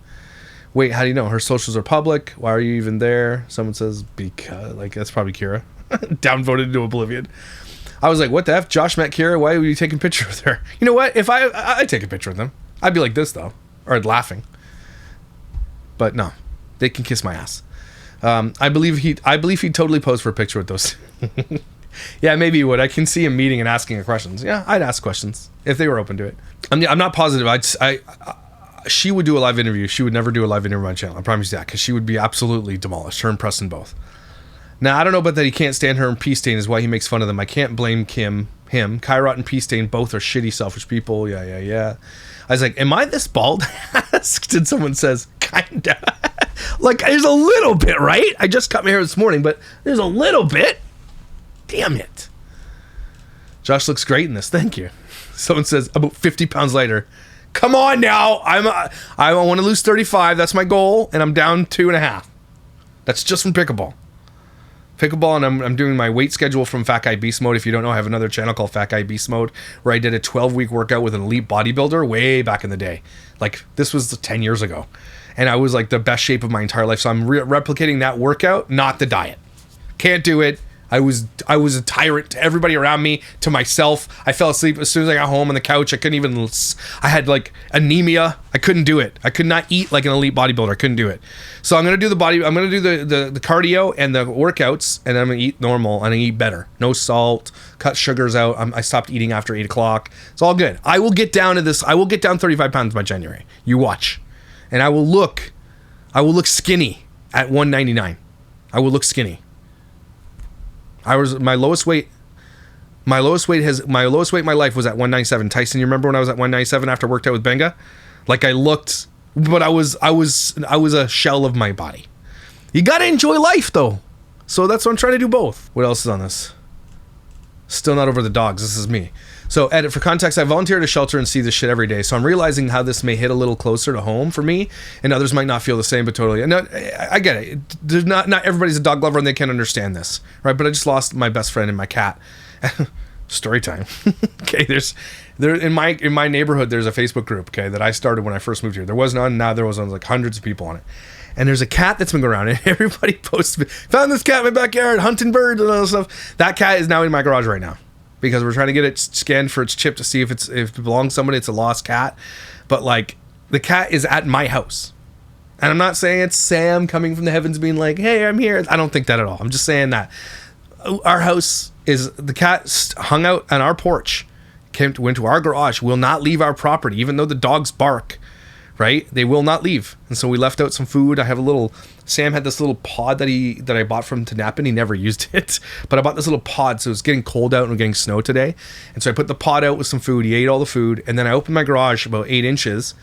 Wait, how do you know? Her socials are public. Why are you even there? Someone says, because, that's probably Kyra. Downvoted into oblivion. I was like, what the F? Josh met Kyra. Why were you taking pictures with her? You know what? If I'd take a picture with them. I'd be like this, though. Or I'd laughing. But no. They can kiss my ass. I believe he'd totally pose for a picture with those. Yeah, maybe he would. I can see him meeting and asking her questions. Yeah, I'd ask questions if they were open to it. I'm not positive. She would do a live interview. She would never do a live interview on my channel. I promise you that, because she would be absolutely demolished. Her and Preston both. Now, I don't know about that he can't stand her, and P-Stain is why he makes fun of them. I can't blame him. Kyra and P-Stain both are shitty, selfish people. Yeah. I was like, am I this bald? And someone says, kinda. There's a little bit, right? I just cut my hair this morning, but there's a little bit. Damn it. Josh looks great in this. Thank you. Someone says about 50 pounds lighter. Come on now. I want to lose 35. That's my goal. And I'm down 2.5. That's just from pickleball. And I'm doing my weight schedule from Fat Guy Beast Mode. If you don't know, I have another channel called Fat Guy Beast Mode where I did a 12-week workout with an elite bodybuilder way back in the day. This was 10 years ago. And I was the best shape of my entire life. So I'm replicating that workout, not the diet. Can't do it. I was a tyrant to everybody around me, to myself. I fell asleep as soon as I got home on the couch. I couldn't even, I had anemia. I couldn't do it. I could not eat like an elite bodybuilder. I couldn't do it. So I'm going to do the cardio and the workouts, and I'm going to eat normal and I eat better. No salt, cut sugars out. I stopped eating after 8 o'clock. It's all good. I will get down to this. I will get down 35 pounds by January. You watch. And I will look skinny at 199. I will look skinny. My lowest weight in my life was at 197. Tyson, you remember when I was at 197 after I worked out with Benga? I looked, but I was a shell of my body. You gotta enjoy life though. So that's what I'm trying to do, both. What else is on this? Still not over the dogs. This is me. So, edit for context, I volunteer at a shelter and see this shit every day. So I'm realizing how this may hit a little closer to home for me, and others might not feel the same, but totally. No, I get it. There's not everybody's a dog lover and they can't understand this, right? But I just lost my best friend and my cat. Story time. Okay, in my neighborhood, there's a Facebook group, okay, that I started when I first moved here. There was none. Now there was hundreds of people on it. And there's a cat that's been going around, and everybody posts, found this cat in my backyard, hunting birds and all that stuff. That cat is now in my garage right now, because we're trying to get it scanned for its chip to see if it belongs to somebody. It's a lost cat. But the cat is at my house. And I'm not saying it's Sam coming from the heavens being like, hey, I'm here. I don't think that at all. I'm just saying that our house is, the cat hung out on our porch, went to our garage, will not leave our property, even though the dogs bark, right? They will not leave. And so we left out some food. Sam had this little pod that I bought from Tanapin. He never used it, but I bought this little pod. So it was getting cold out and we're getting snow today. And so I put the pod out with some food. He ate all the food. And then I opened my garage about 8 inches.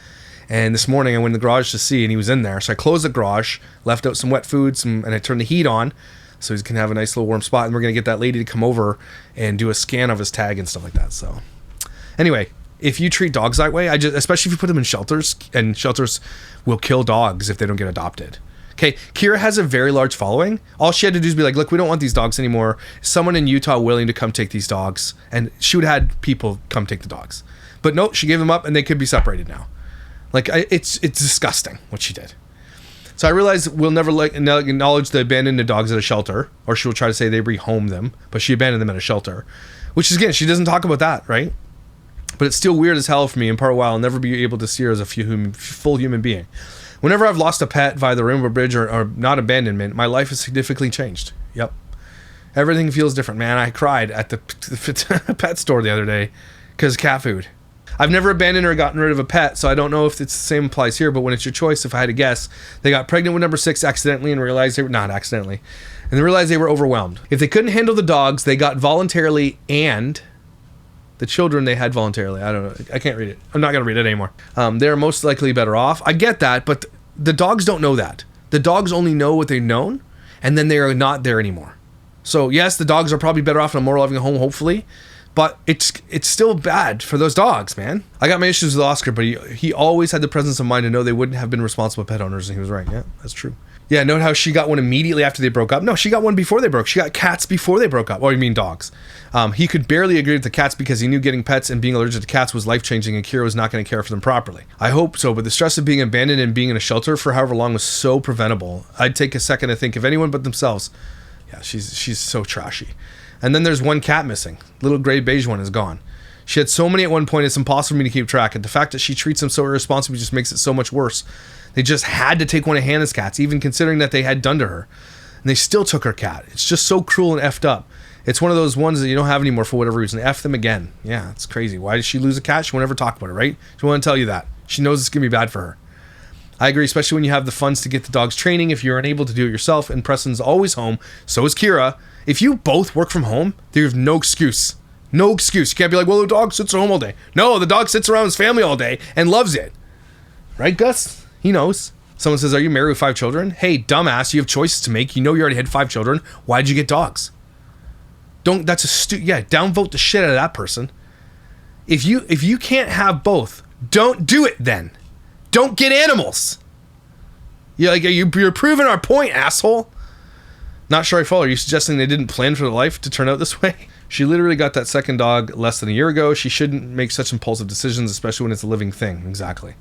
And this morning I went in the garage to see, and he was in there. So I closed the garage, left out some wet food, and I turned the heat on so he's going to have a nice little warm spot. And we're going to get that lady to come over and do a scan of his tag and stuff like that. So anyway, if you treat dogs that way, especially if you put them in shelters, and shelters will kill dogs if they don't get adopted. Okay, Kyra has a very large following. All she had to do is be like, look, we don't want these dogs anymore. Is someone in Utah willing to come take these dogs? And she would have had people come take the dogs. But no, she gave them up and they could be separated now. Like, it's disgusting what she did. So I realize we'll never acknowledge the abandoned dogs at a shelter, or she'll try to say they rehomed them, but she abandoned them at a shelter, which is, again, she doesn't talk about that, right? But it's still weird as hell for me, and part of why I'll never be able to see her as a full human being. Whenever I've lost a pet via the Rainbow Bridge or not abandonment, my life has significantly changed. Yep. Everything feels different, man. I cried at the pet store the other day because cat food. I've never abandoned or gotten rid of a pet, so I don't know if it's the same applies here, but when it's your choice, if I had to guess, they got pregnant with number 6 accidentally and realized they were, not accidentally, and they realized they were overwhelmed. If they couldn't handle the dogs, they got voluntarily, and the children they had voluntarily. I don't know. I can't read it. I'm not going to read it anymore. They're most likely better off. I get that, but the dogs don't know that. The dogs only know what they've known, and then they are not there anymore. So yes, the dogs are probably better off in a more loving home, hopefully, but it's still bad for those dogs, man. I got my issues with Oscar, but he always had the presence of mind to know they wouldn't have been responsible pet owners, and he was right. Yeah, that's true. Yeah, note how she got one immediately after they broke up. No, she got one before they broke. She got cats before they broke up. Oh, you mean dogs. He could barely agree with the cats because he knew getting pets and being allergic to cats was life-changing, and Kyra was not going to care for them properly. I hope so, but the stress of being abandoned and being in a shelter for however long was so preventable. I'd take a second to think of anyone but themselves. Yeah, she's so trashy. And then there's one cat missing. Little gray beige one is gone. She had so many at one point, it's impossible for me to keep track. And the fact that she treats them so irresponsibly just makes it so much worse. They just had to take one of Hannah's cats, even considering that they had done to her. And they still took her cat. It's just so cruel and effed up. It's one of those ones that you don't have anymore for whatever reason. F them again. Yeah, it's crazy. Why did she lose a cat? She won't ever talk about it, right? She won't tell you that. She knows it's going to be bad for her. I agree, especially when you have the funds to get the dog's training. If you're unable to do it yourself, and Preston's always home, so is Kyra. If you both work from home, there's no excuse. No excuse. You can't be like, well, the dog sits at home all day. No, the dog sits around his family all day and loves it. Right, Gus? He knows. Someone says, are you married with 5 children? Hey, dumbass, you have choices to make. You know you already had 5 children. Why'd you get dogs? That's downvote the shit out of that person. If you can't have both, don't do it then. Don't get animals. You're proving our point, asshole. Not sure I follow. Are you suggesting they didn't plan for their life to turn out this way? She literally got that second dog less than a year ago. She shouldn't make such impulsive decisions, especially when it's a living thing. Exactly.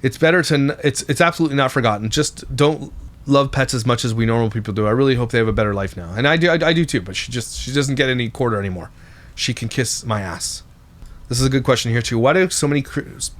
It's better to... It's absolutely not forgotten. Just don't love pets as much as we normal people do. I really hope they have a better life now. And I do too, but she doesn't get any quarter anymore. She can kiss my ass. This is a good question here too. Why do so many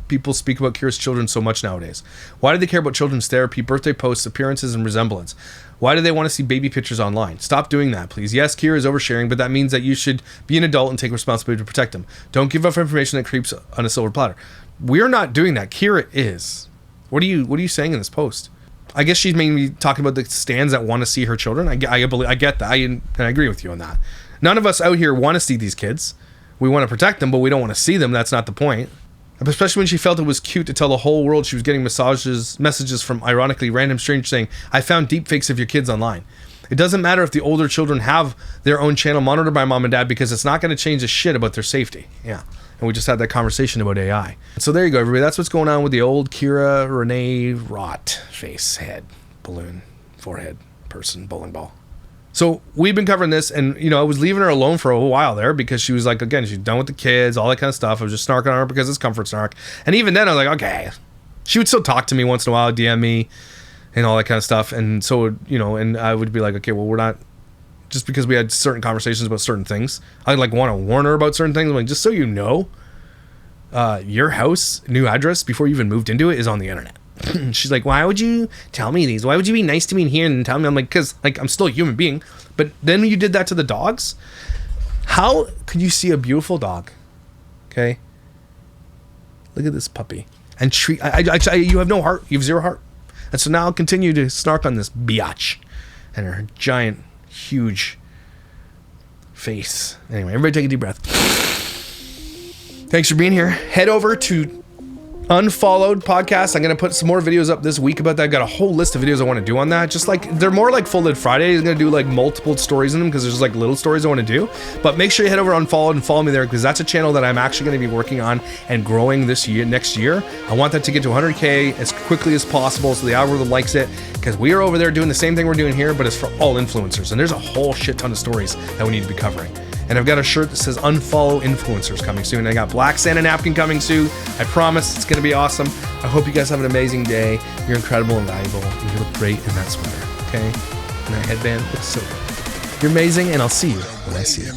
people speak about Kyra's children so much nowadays? Why do they care about children's therapy, birthday posts, appearances, and resemblance? Why do they want to see baby pictures online? Stop doing that, please. Yes, Kyra is oversharing, but that means that you should be an adult and take responsibility to protect them. Don't give up information that creeps on a silver platter. We're not doing that. Kyra is. What are you saying in this post? I guess she's mainly talking about the stands that want to see her children. I get that. And I agree with you on that. None of us out here want to see these kids. We want to protect them, but we don't want to see them. That's not the point. Especially when she felt it was cute to tell the whole world she was getting messages from, ironically, random strangers saying, I found deepfakes of your kids online. It doesn't matter if the older children have their own channel monitored by mom and dad, because it's not going to change a shit about their safety. Yeah. And we just had that conversation about AI. So there you go, everybody. That's what's going on with the old Kyra Renee Rott face, head, balloon, forehead, person, bowling ball. So we've been covering this, and I was leaving her alone for a while there because she was like, again, she's done with the kids, all that kind of stuff. I was just snarking on her because it's comfort snark. And even then I was like, okay. She would still talk to me once in a while, DM me and all that kind of stuff. And so, and I would be like, okay, well, we're not, just because we had certain conversations about certain things, I'd like want to warn her about certain things. I'm like, just so you know, your house, new address before you even moved into it is on the internet. She's like, why would you tell me these? Why would you be nice to me in here and tell me? I'm like, because I'm still a human being. But then you did that to the dogs. How could you see a beautiful dog? Okay, look at this puppy and treat. You have no heart. You have zero heart. And so now I'll continue to snark on this biatch and her giant, huge face. Anyway, everybody take a deep breath. Thanks for being here. Head over to Unfollowed podcast. I'm going to put some more videos up this week about that. I've got a whole list of videos I want to do on that. Just like, they're more like Full Lit Friday. I'm going to do like multiple stories in them because there's like little stories I want to do. But make sure you head over to Unfollowed and follow me there, because that's a channel that I'm actually going to be working on and growing next year. I want that to get to 100K as quickly as possible so the algorithm likes it, because we are over there doing the same thing we're doing here, but it's for all influencers. And there's a whole shit ton of stories that we need to be covering. And I've got a shirt that says unfollow influencers coming soon. I got black Santa napkin coming soon. I promise it's going to be awesome. I hope you guys have an amazing day. You're incredible and valuable, and you look great in that sweater, okay? And that headband looks so good. You're amazing, and I'll see you when I see you.